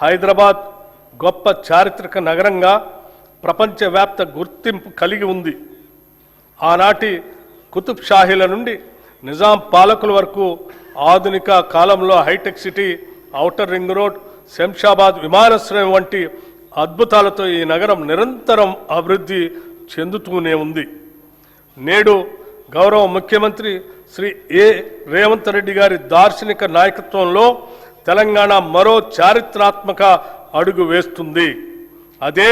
హైదరాబాద్ గొప్ప చారిత్రక నగరంగా ప్రపంచవ్యాప్త గుర్తింపు కలిగి ఉంది. ఆనాటి కుతుబ్ షాహీల నుండి నిజాం పాలకుల వరకు ఆధునిక కాలంలో hitech city, outer ring road, Shamshabad విమానాశ్రయం వంటి అద్భుతాలతో ఈ నగరం నిరంతరం అభివృద్ధి చెందుతూనే ఉంది. నేడు గౌరవ ముఖ్యమంత్రి శ్రీ రేవంత్ రెడ్డి గారి దార్శనిక నాయకత్వంలో తెలంగాణ మరో చారిత్రాత్మక అడుగు వేస్తుంది. అదే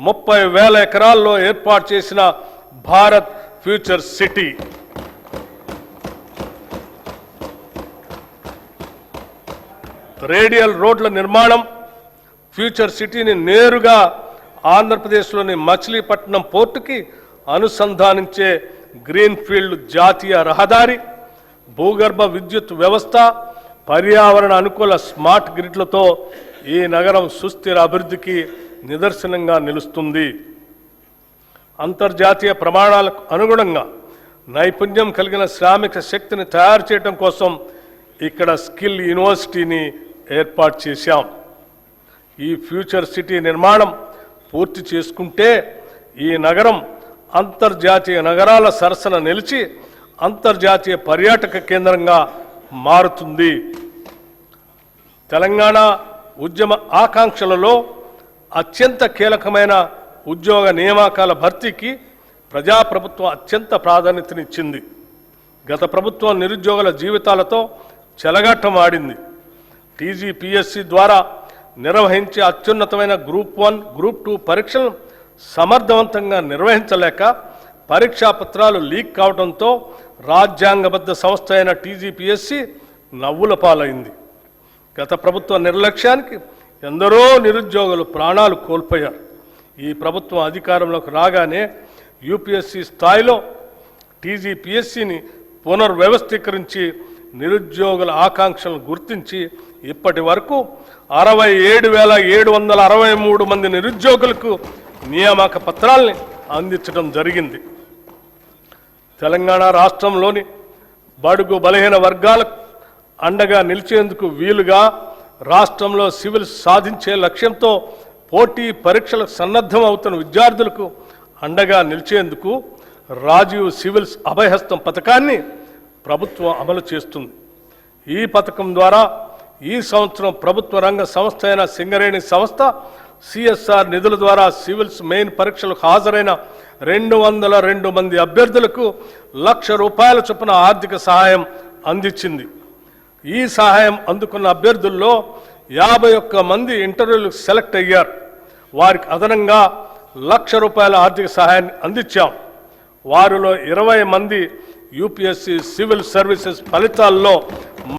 30,000 ఎకరాల్లో ఏర్పాటు చేసిన భారత్ ఫ్యూచర్ సిటీ. రేడియల్ రోడ్ల నిర్మాణం ఫ్యూచర్ సిటీని నేరుగా ఆంధ్రప్రదేశ్లోని మచిలీపట్నం పోర్టుకి అనుసంధానించే గ్రీన్ఫీల్డ్ జాతీయ రహదారి, భూగర్భ విద్యుత్ వ్యవస్థ, పర్యావరణ అనుకూల స్మార్ట్ గ్రిడ్లతో ఈ నగరం సుస్థిర అభివృద్ధికి నిదర్శనంగా నిలుస్తుంది. అంతర్జాతీయ ప్రమాణాలకు అనుగుణంగా నైపుణ్యం కలిగిన శ్రామిక శక్తిని తయారు చేయడం కోసం ఇక్కడ స్కిల్ యూనివర్సిటీని ఏర్పాటు చేశాం. ఈ ఫ్యూచర్ సిటీ నిర్మాణం పూర్తి చేసుకుంటే ఈ నగరం అంతర్జాతీయ నగరాల సరసన నిలిచి అంతర్జాతీయ పర్యాటక కేంద్రంగా మారుతుంది. తెలంగాణ ఉద్యమ ఆకాంక్షలలో అత్యంత కీలకమైన ఉద్యోగ నియామకాల భర్తీకి ప్రజాప్రభుత్వం అత్యంత ప్రాధాన్యతనిచ్చింది. గత ప్రభుత్వం నిరుద్యోగుల జీవితాలతో చెలగాటం ఆడింది. టీజీపీఎస్సీ ద్వారా నిర్వహించే అత్యున్నతమైన గ్రూప్ 1, గ్రూప్ 2 పరీక్షలను సమర్థవంతంగా నిర్వహించలేక పరీక్షా పత్రాలు లీక్ కావడంతో రాజ్యాంగబద్ధ సంస్థ అయిన టీజీపీఎస్సీ నవ్వుల పాలైంది. గత ప్రభుత్వ నిర్లక్ష్యానికి ఎందరో నిరుద్యోగులు ప్రాణాలు కోల్పోయారు. ఈ ప్రభుత్వం అధికారంలోకి రాగానే యూపీఎస్సీ స్థాయిలో టీజీపీఎస్సీని పునర్వ్యవస్థీకరించి నిరుద్యోగుల ఆకాంక్షలను గుర్తించి ఇప్పటి వరకు 67,763 మంది నిరుద్యోగులకు నియామక పత్రాల్ని అందించడం జరిగింది. తెలంగాణ రాష్ట్రంలోని బడుగు బలహీన వర్గాలకు అండగా నిలిచేందుకు వీలుగా రాష్ట్రంలో సివిల్ సాధించే లక్ష్యంతో పోటీ పరీక్షలకు సన్నద్ధం అవుతున్న విద్యార్థులకు అండగా నిలిచేందుకు రాజీవ్ సివిల్స్ అభయహస్తం పథకాన్ని ప్రభుత్వం అమలు చేస్తుంది. ఈ పథకం ద్వారా ఈ సంవత్సరం ప్రభుత్వ రంగ సంస్థ అయిన సింగరేణి సంస్థ సిఎస్ఆర్ నిధుల ద్వారా సివిల్స్ మెయిన్ పరీక్షలకు హాజరైన 202 మంది అభ్యర్థులకు ₹1,00,000 చొప్పున ఆర్థిక సహాయం అందించింది. ఈ సహాయం అందుకున్న అభ్యర్థుల్లో 51 మంది ఇంటర్వ్యూలకు సెలెక్ట్ అయ్యారు. వారికి అదనంగా ₹1,00,000 ఆర్థిక సహాయాన్ని అందించాం. వారిలో 20 మంది యూపీఎస్సీ సివిల్ సర్వీసెస్ ఫలితాల్లో